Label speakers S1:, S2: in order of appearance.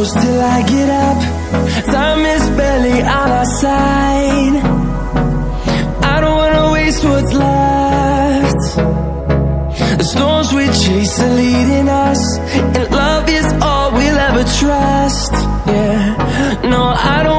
S1: close till I get up. Time is barely on our side. I don't wanna waste what's left. The storms we chase are leading us, and love is all we'll ever trust. Yeah, no, I don't